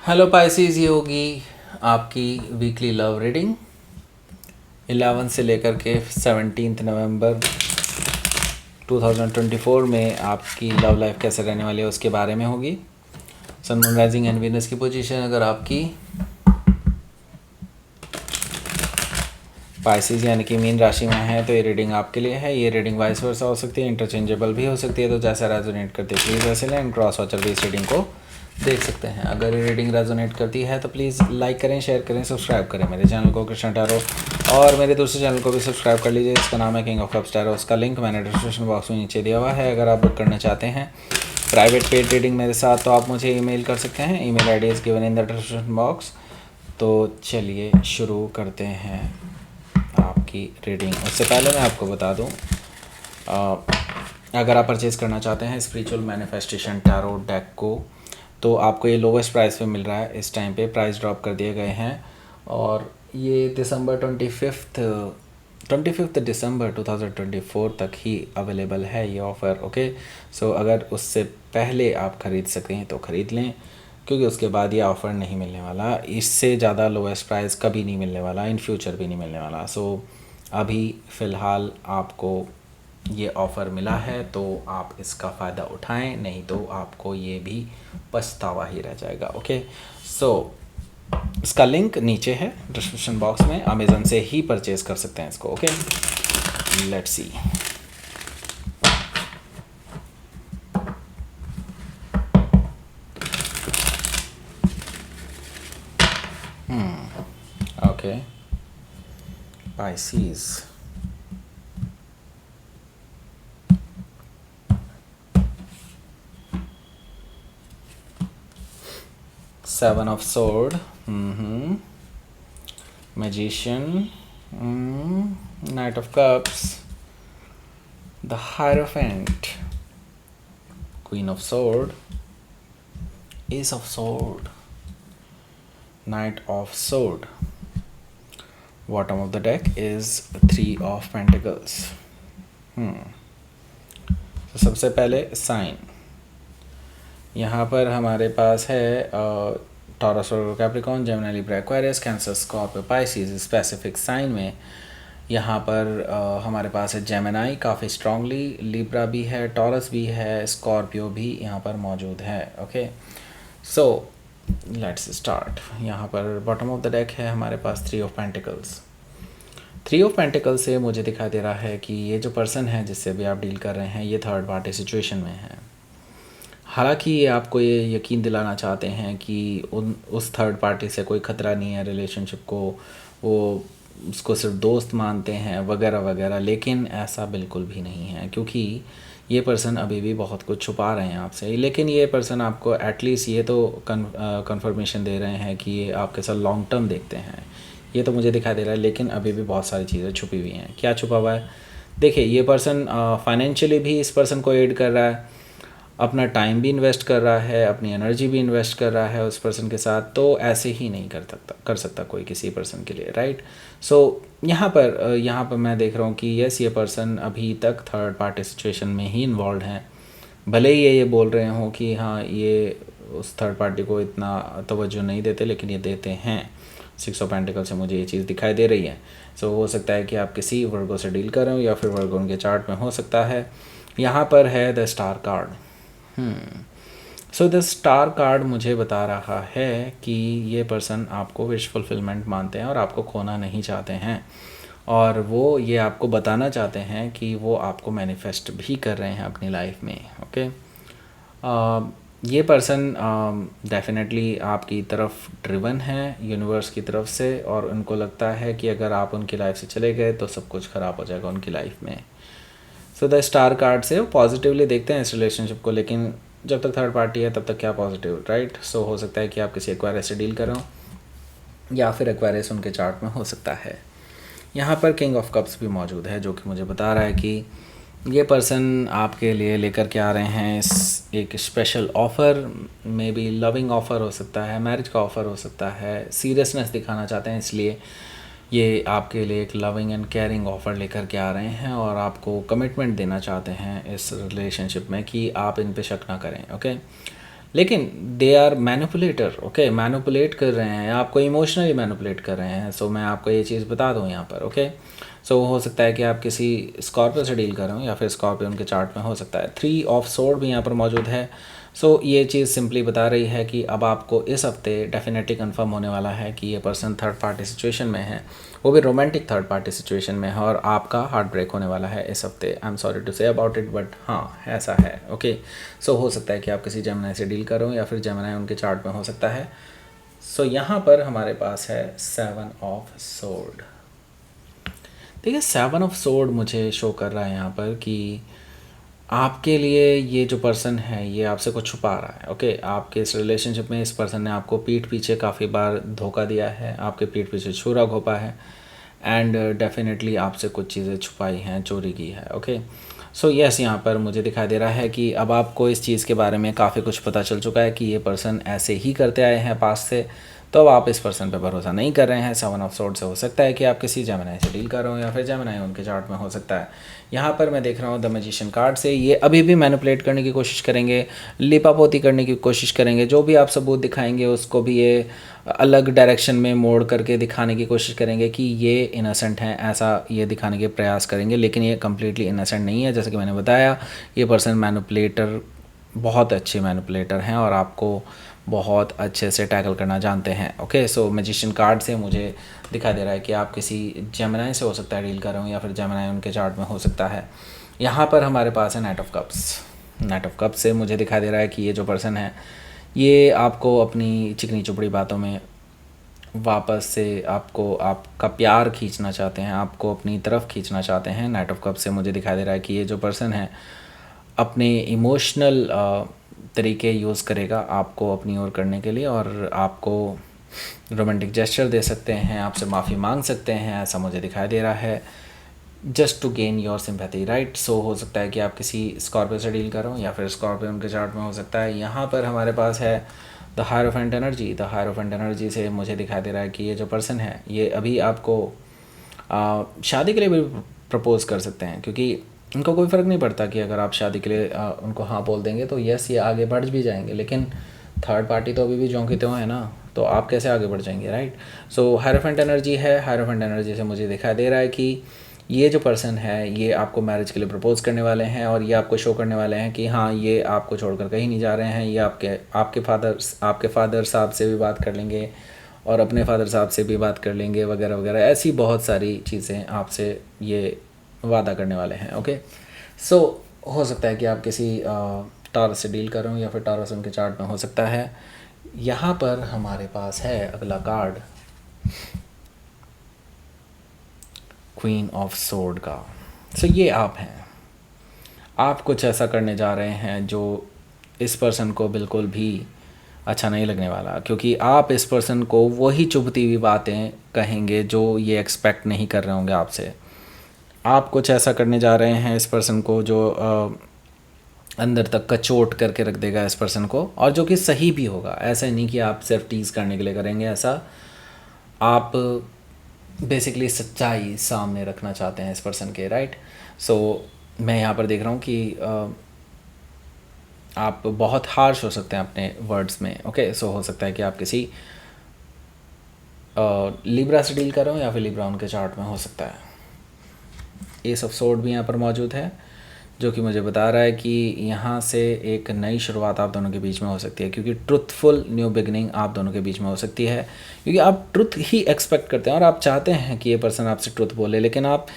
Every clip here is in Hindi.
हेलो पाइसिस, ये होगी आपकी वीकली लव रीडिंग 11 से लेकर के 17 नवंबर 2024 में आपकी लव लाइफ कैसे रहने वाली है उसके बारे में होगी। सन, मून, राइजिंग एंड वीनस की पोजीशन अगर आपकी पाइसिस यानी कि मीन राशि में है तो ये रीडिंग आपके लिए है। ये रीडिंग वाइस वर्सा हो सकती है, इंटरचेंजेबल भी हो सकती है, तो जैसा रेजोनेट करती है प्लीज़ वैसे लें एंड क्रॉस वॉचर भी इस रीडिंग को देख सकते हैं। अगर ये रीडिंग रेजोनेट करती है तो प्लीज़ लाइक करें, शेयर करें, सब्सक्राइब करें मेरे चैनल को कृष्णा टैरो, और मेरे दूसरे चैनल को भी सब्सक्राइब कर लीजिए, इसका नाम है किंग ऑफ कप्स टैरो। उसका लिंक मैंने डिस्क्रिप्शन बॉक्स में नीचे दिया हुआ है। अगर आप बुक करना चाहते हैं प्राइवेट पेड रीडिंग मेरे साथ तो आप मुझे ईमेल कर सकते हैं। Email ID is given in the description box. तो चलिए शुरू करते हैं आपकी रीडिंग। उससे पहले मैं आपको बता दूं, अगर आप परचेज़ करना चाहते हैं स्पिरिचुअल मैनिफेस्टेशन टैरो डेक को तो आपको ये लोवेस्ट प्राइस पे मिल रहा है। इस टाइम पे प्राइस ड्रॉप कर दिए गए हैं और ये दिसंबर 25 दिसंबर 2024 तक ही अवेलेबल है ये ऑफ़र। ओके, सो अगर उससे पहले आप ख़रीद सकें तो ख़रीद लें, क्योंकि उसके बाद ये ऑफ़र नहीं मिलने वाला। इससे ज़्यादा लोवेस्ट प्राइस कभी नहीं मिलने वाला, इन फ्यूचर भी नहीं मिलने वाला। सो अभी फ़िलहाल आपको ये ऑफ़र मिला है तो आप इसका फ़ायदा उठाएं, नहीं तो आपको ये भी पछतावा ही रह जाएगा। ओके, सो इसका लिंक नीचे है डिस्क्रिप्शन बॉक्स में, अमेज़न से ही परचेज़ कर सकते हैं इसको। Okay, let's see. Okay, Pisces, Seven of Sword, Magician, Knight of Cups, the Hierophant, Queen of Sword, Ace of Sword, Knight of Sword. Bottom of the deck is Three of Pentacles. तो सबसे पहले साइन यहाँ पर हमारे पास है टॉरस और Capricorn, Gemini, Libra, Aquarius, Cancer, Scorpio, Pisces. Specific sign में यहाँ पर हमारे पास है जेमिनी काफ़ी स्ट्रांगली, लिब्रा भी है, टॉरस भी है, स्कॉर्पियो भी यहाँ पर मौजूद है। Okay, so let's start. यहाँ पर बॉटम ऑफ द डेक है हमारे पास three of pentacles. Three of pentacles से मुझे दिखाई दे रहा है कि ये जो पर्सन है जिससे भी आप डील कर रहे हैं ये थर्ड पार्टी सिचुएशन में है। हालांकि ये आपको ये यकीन दिलाना चाहते हैं कि उस थर्ड पार्टी से कोई ख़तरा नहीं है, रिलेशनशिप को वो उसको सिर्फ दोस्त मानते हैं वगैरह वगैरह, लेकिन ऐसा बिल्कुल भी नहीं है, क्योंकि ये पर्सन अभी भी बहुत कुछ छुपा रहे हैं आपसे। लेकिन ये पर्सन आपको एटलीस्ट ये तो कंफर्मेशन दे रहे हैं कि ये आपके साथ लॉन्ग टर्म देखते हैं, ये तो मुझे दिखाई दे रहा है। लेकिन अभी भी बहुत सारी चीज़ें छुपी हुई हैं। क्या छुपा हुआ है? देखिए, ये पर्सन फाइनेंशियली भी इस पर्सन को एड कर रहा है, अपना टाइम भी इन्वेस्ट कर रहा है, अपनी एनर्जी भी इन्वेस्ट कर रहा है उस पर्सन के साथ। तो ऐसे ही नहीं कर सकता कोई किसी पर्सन के लिए, राइट? सो यहाँ पर मैं देख रहा हूँ कि यस, ये पर्सन अभी तक थर्ड पार्टी सिचुएशन में ही इन्वॉल्व हैं। भले ही ये बोल रहे हों कि हाँ ये उस थर्ड पार्टी को इतना तवज्जो नहीं देते, लेकिन ये देते हैं। सिक्स ऑफ पेंटिकल से मुझे ये चीज़ दिखाई दे रही है। सो हो सकता है कि आप किसी वर्गो से डील कर रहे हो या फिर वर्गो उनके चार्ट में हो सकता है। यहाँ पर है the star card. So the star card मुझे बता रहा है कि ये पर्सन आपको विश फुलफिलमेंट मानते हैं और आपको खोना नहीं चाहते हैं, और वो ये आपको बताना चाहते हैं कि वो आपको मैनिफेस्ट भी कर रहे हैं अपनी लाइफ में। ओके, ये पर्सन डेफिनेटली आपकी तरफ ड्रिवन है यूनिवर्स की तरफ से, और उनको लगता है कि अगर आप उनकी लाइफ से चले गए तो सब कुछ ख़राब हो जाएगा उनकी लाइफ में। सो द स्टार कार्ड से वो पॉजिटिवली देखते हैं इस रिलेशनशिप को, लेकिन जब तक थर्ड पार्टी है तब तक क्या पॉजिटिव, राइट? सो हो सकता है कि आप किसी एक्वायरियस से डील कर रहे हो या फिर एक्वायरियस उनके चार्ट में हो सकता है। यहाँ पर किंग ऑफ कप्स भी मौजूद है, जो कि मुझे बता रहा है कि ये पर्सन आपके लिए लेकर के आ रहे हैं एक special offer, may be loving offer हो सकता है, मैरिज का ऑफ़र हो सकता है, सीरियसनेस दिखाना चाहते हैं, इसलिए ये आपके लिए एक लविंग एंड केयरिंग ऑफ़र लेकर के आ रहे हैं और आपको कमिटमेंट देना चाहते हैं इस रिलेशनशिप में कि आप इन पे शक ना करें। ओके, लेकिन they are manipulator, okay, manipulate कर रहे हैं, आपको इमोशनली मैनिपुलेट कर रहे हैं। सो मैं आपको ये चीज़ बता दूँ यहाँ पर, ओके। सो हो सकता है कि आप किसी स्कॉर्पियो से डील कर रहे हो या फिर स्कॉर्पियो उनके चार्ट में हो सकता है। 3 ऑफ सोर्ड भी यहाँ पर मौजूद है। सो ये चीज़ सिंपली बता रही है कि अब आपको इस हफ्ते डेफिनेटली कंफर्म होने वाला है कि ये पर्सन थर्ड पार्टी सिचुएशन में है, वो भी रोमांटिक थर्ड पार्टी सिचुएशन में है, और आपका हार्ट ब्रेक होने वाला है इस हफ्ते। I am sorry to say about it, but हाँ ऐसा है, ओके। सो हो सकता है कि आप किसी जेमिनी से डील करो या फिर जेमिनी उनके चार्ट में हो सकता है। सो यहाँ पर हमारे पास है 7 ऑफ सोर्ड। देखिए 7 ऑफ सोर्ड मुझे शो कर रहा है यहाँ पर कि आपके लिए ये जो पर्सन है ये आपसे कुछ छुपा रहा है, ओके। आपके इस रिलेशनशिप में इस पर्सन ने आपको पीठ पीछे काफ़ी बार धोखा दिया है, आपके पीठ पीछे छुरा घोंपा है, एंड डेफिनेटली आपसे कुछ चीज़ें छुपाई हैं, चोरी की है, ओके। सो यस, यहाँ पर मुझे दिखाई दे रहा है कि अब आपको इस चीज़ के बारे में काफ़ी कुछ पता चल चुका है कि ये पर्सन ऐसे ही करते आए हैं पास्ट से, तो अब आप इस पर्सन पे भरोसा नहीं कर रहे हैं। 7 ऑफ सोर्ड से हो सकता है कि आप किसी जेमिनी से डील कर रहे हो या फिर जेमिनी उनके चार्ट में हो सकता है। यहाँ पर मैं देख रहा हूँ द मैजिशियन कार्ड से ये अभी भी मैनिपुलेट करने की कोशिश करेंगे, लिपापोती करने की कोशिश करेंगे, जो भी आप सबूत दिखाएंगे उसको भी ये अलग डायरेक्शन में मोड़ करके दिखाने की कोशिश करेंगे कि ये इनोसेंट हैं, ऐसा ये दिखाने के प्रयास करेंगे, लेकिन ये कम्प्लीटली इनोसेंट नहीं है। जैसे कि मैंने बताया, ये पर्सन मैनिपुलेटर, बहुत अच्छे मैनिपुलेटर हैं और आपको बहुत अच्छे से टैकल करना जानते हैं, ओके। सो मैजिशियन कार्ड से मुझे दिखाई दे रहा है कि आप किसी जेमिनी से हो सकता है डील कर रहे हो या फिर जेमिनी उनके चार्ट में हो सकता है। यहाँ पर हमारे पास है night of cups. Night of cups से मुझे दिखाई दे रहा है कि ये जो पर्सन है ये आपको अपनी चिकनी चुपड़ी बातों में वापस से आपको आपका प्यार खींचना चाहते हैं, आपको अपनी तरफ खींचना चाहते हैं। नाइट ऑफ कप्स से मुझे दिखाई दे रहा है कि ये जो पर्सन है अपने इमोशनल तरीके यूज़ करेगा आपको अपनी ओर करने के लिए, और आपको रोमांटिक जेस्चर दे सकते हैं, आपसे माफ़ी मांग सकते हैं, ऐसा मुझे दिखाई दे रहा है, just to gain your sympathy, right. So हो सकता है कि आप किसी स्कॉर्पियो से डील करो या फिर स्कॉर्पियो उनके चार्ट में हो सकता है। यहाँ पर हमारे पास है the hierophant energy. The hierophant energy से मुझे दिखाई दे रहा है कि ये जो पर्सन है ये अभी आपको शादी के लिए भी प्रपोज़ कर सकते हैं, क्योंकि उनको कोई फ़र्क नहीं पड़ता कि अगर आप शादी के लिए उनको हाँ बोल देंगे तो यस ये आगे बढ़ भी जाएंगे, लेकिन थर्ड पार्टी तो अभी भी जों की त्यों है ना, तो आप कैसे आगे बढ़ जाएंगे, राइट। सो हायरोफेंट एनर्जी है। हायरोफेंट एनर्जी से मुझे दिखाई दे रहा है कि ये जो पर्सन है ये आपको मैरिज के लिए प्रपोज़ करने वाले हैं, और ये आपको शो करने वाले हैं कि हाँ ये आपको छोड़कर कहीं नहीं जा रहे हैं। ये आपके फादर साहब से भी बात कर लेंगे और अपने फादर साहब से भी बात कर लेंगे, वगैरह वगैरह, ऐसी बहुत सारी चीज़ें आपसे ये वादा करने वाले हैं, ओके। सो हो सकता है कि आप किसी टॉरस से डील करो या फिर टॉरस उनके चार्ट में हो सकता है। यहाँ पर हमारे पास है अगला कार्ड क्वीन ऑफ सोर्ड का। सो ये आप हैं, आप कुछ ऐसा करने जा रहे हैं जो इस पर्सन को बिल्कुल भी अच्छा नहीं लगने वाला, क्योंकि आप इस पर्सन को वही चुभती हुई बातें कहेंगे जो ये एक्सपेक्ट नहीं कर रहे होंगे आपसे। आप कुछ ऐसा करने जा रहे हैं इस पर्सन को जो अंदर तक कचोट करके रख देगा इस पर्सन को, और जो कि सही भी होगा। ऐसा नहीं कि आप सिर्फ टीज़ करने के लिए करेंगे ऐसा, आप बेसिकली सच्चाई सामने रखना चाहते हैं इस पर्सन के, राइट। सो मैं यहाँ पर देख रहा हूँ कि आप बहुत हार्श हो सकते हैं अपने वर्ड्स में, ओके। सो हो सकता है कि आप किसी लिब्रा से डील कर रहे हो या फिर लिब्रा उनके चार्ट में हो सकता है। एस ऑफ सोर्ड भी यहाँ पर मौजूद है, जो कि मुझे बता रहा है कि यहाँ से एक नई शुरुआत आप दोनों के बीच में हो सकती है, क्योंकि ट्रुथफुल न्यू बिगनिंग आप दोनों के बीच में हो सकती है, क्योंकि आप ट्रुथ ही एक्सपेक्ट करते हैं और आप चाहते हैं कि ये पर्सन आपसे ट्रुथ बोले, लेकिन आप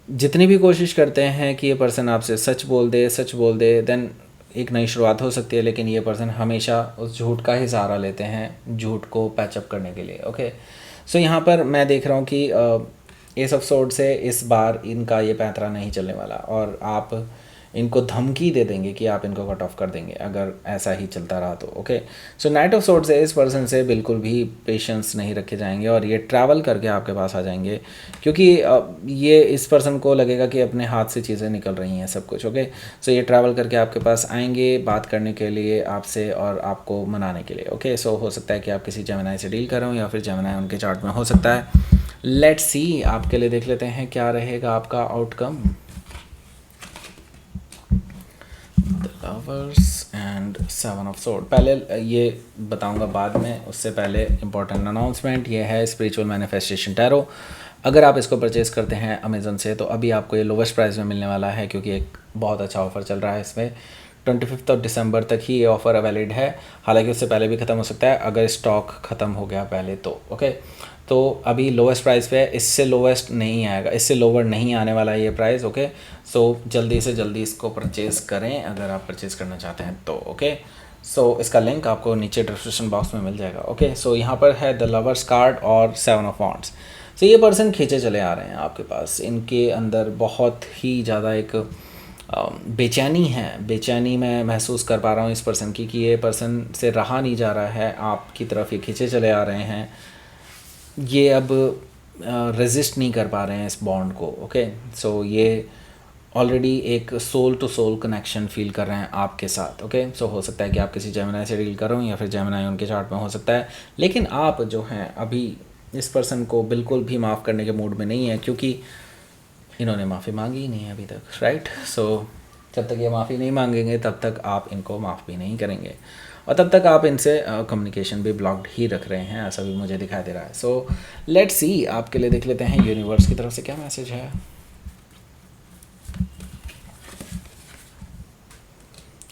जितनी भी कोशिश करते हैं कि ये पर्सन आपसे सच बोल दे, देन एक नई शुरुआत हो सकती है, लेकिन ये पर्सन हमेशा उस झूठ का ही सहारा लेते हैं झूठ को पैचअप करने के लिए, ओके। सो यहाँ पर मैं देख रहा हूँ कि एस ऑफ सोर्ड से इस बार इनका ये पैंतरा नहीं चलने वाला, और आप इनको धमकी दे देंगे कि आप इनको कट ऑफ कर देंगे अगर ऐसा ही चलता रहा तो, okay. So night of sword से इस पर्सन से बिल्कुल भी पेशेंस नहीं रखे जाएंगे और ये ट्रैवल करके आपके पास आ जाएंगे, क्योंकि ये इस पर्सन को लगेगा कि अपने हाथ से चीज़ें निकल रही हैं सब कुछ, ओके। सो ये ट्रैवल करके आपके पास आएंगे बात करने के लिए आपसे और आपको मनाने के लिए, ओके। सो हो सकता है कि आप किसी जेमिनी से डील करें या फिर जेमिनी उनके चार्ट में हो सकता है। लेट्स सी, आपके लिए देख लेते हैं क्या रहेगा आपका outcome. Lovers and 7 of sword. पहले ये बताऊंगा बाद में, उससे पहले इम्पोर्टेंट अनाउंसमेंट ये है, स्पिरिचुअल मैनिफेस्टेशन टैरो अगर आप इसको परचेस करते हैं अमेज़न से तो अभी आपको ये लोवेस्ट प्राइस में मिलने वाला है, क्योंकि एक बहुत अच्छा ऑफ़र चल रहा है इसमें। 25 ऑफ दिसंबर तक ही ये ऑफ़र वैलिड है, हालांकि उससे पहले भी ख़त्म हो सकता है अगर स्टॉक ख़त्म हो गया पहले तो। ओके, तो अभी लोवेस्ट प्राइस पे है, इससे लोवेस्ट नहीं आएगा, इससे लोअर नहीं आने वाला है ये प्राइस। ओके, सो जल्दी से जल्दी इसको परचेज़ करें अगर आप परचेज़ करना चाहते हैं तो। ओके, सो इसका लिंक आपको नीचे डिस्क्रिप्शन बॉक्स में मिल जाएगा। ओके, सो यहाँ पर है द लवर्स कार्ड और 7 ऑफ वांड्स। सो ये पर्सन खींचे चले आ रहे हैं आपके पास, इनके अंदर बहुत ही ज़्यादा एक बेचैनी है, बेचैनी मैं महसूस कर पा रहा हूँ इस पर्सन की, कि ये पर्सन से रहा नहीं जा रहा है, आपकी तरफ ये खींचे चले आ रहे हैं, ये अब रेजिस्ट नहीं कर पा रहे हैं इस बॉन्ड को। ओके, सो ये ऑलरेडी एक soul to soul connection feel कर रहे हैं आपके साथ। ओके, सो हो सकता है कि आप किसी जेमिनी से डील कर रहे हो या फिर जेमिनी उनके चार्ट में हो सकता है, लेकिन आप जो हैं अभी इस पर्सन को बिल्कुल भी माफ़ करने के मूड में नहीं है, क्योंकि इन्होंने माफ़ी मांगी ही नहीं है अभी तक, राइट। सो जब तक ये माफ़ी नहीं मांगेंगे तब तक आप इनको माफ़ भी नहीं करेंगे, और तब तक आप इनसे कम्युनिकेशन भी ब्लॉक्ड ही रख रहे हैं, ऐसा भी मुझे दिखाई दे रहा है। सो लेट्स सी, आपके लिए देख लेते हैं यूनिवर्स की तरफ से क्या मैसेज है।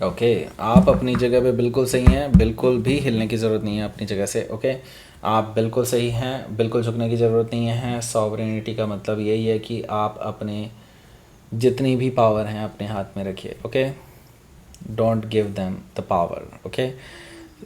ओके, आप अपनी जगह पे बिल्कुल सही हैं, बिल्कुल भी हिलने की ज़रूरत नहीं है अपनी जगह से। ओके, आप बिल्कुल सही हैं, बिल्कुल झुकने की ज़रूरत नहीं है। सॉवरेनिटी का मतलब यही है कि आप अपने जितनी भी पावर हैं अपने हाथ में रखिए। Okay, don't give them the power. Okay,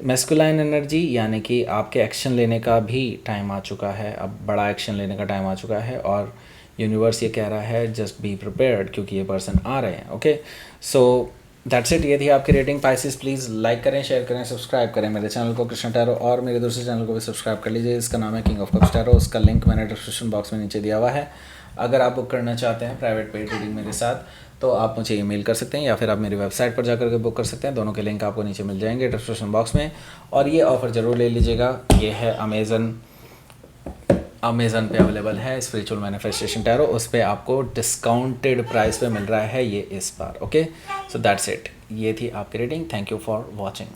masculine energy यानी कि आपके एक्शन लेने का भी टाइम आ चुका है, अब बड़ा एक्शन लेने का टाइम आ चुका है, और यूनिवर्स ये कह रहा है जस्ट बी प्रिपेयर्ड, क्योंकि ये पर्सन आ रहे हैं। ओके, सो दैट्स इट, ये थी आपकी रेटिंग। पाइसेस प्लीज़ लाइक करें, शेयर करें, सब्सक्राइब करें मेरे चैनल को कृष्ण टैरो, और मेरे दूसरे चैनल को भी सब्सक्राइब कर लीजिए, इसका नाम है किंग ऑफ कप्स टैरो। उसका लिंक मैंने डिस्क्रिप्शन बॉक्स में नीचे दिया हुआ है। अगर आप बुक करना चाहते हैं प्राइवेट पेड रीडिंग मेरे साथ तो आप मुझे ईमेल कर सकते हैं, या फिर आप मेरी वेबसाइट पर जाकर के बुक कर सकते हैं, दोनों के लिंक आपको नीचे मिल जाएंगे डिस्क्रिप्शन बॉक्स में। और ये ऑफ़र ज़रूर ले लीजिएगा, ये है अमेज़न पे अवेलेबल है, स्पिरिचुअल मैनिफेस्टेशन टैरो, उस पर आपको डिस्काउंटेड प्राइस पे मिल रहा है ये इस बार। ओके, सो दैट्स इट, ये थी आपकी reading. Thank you for watching.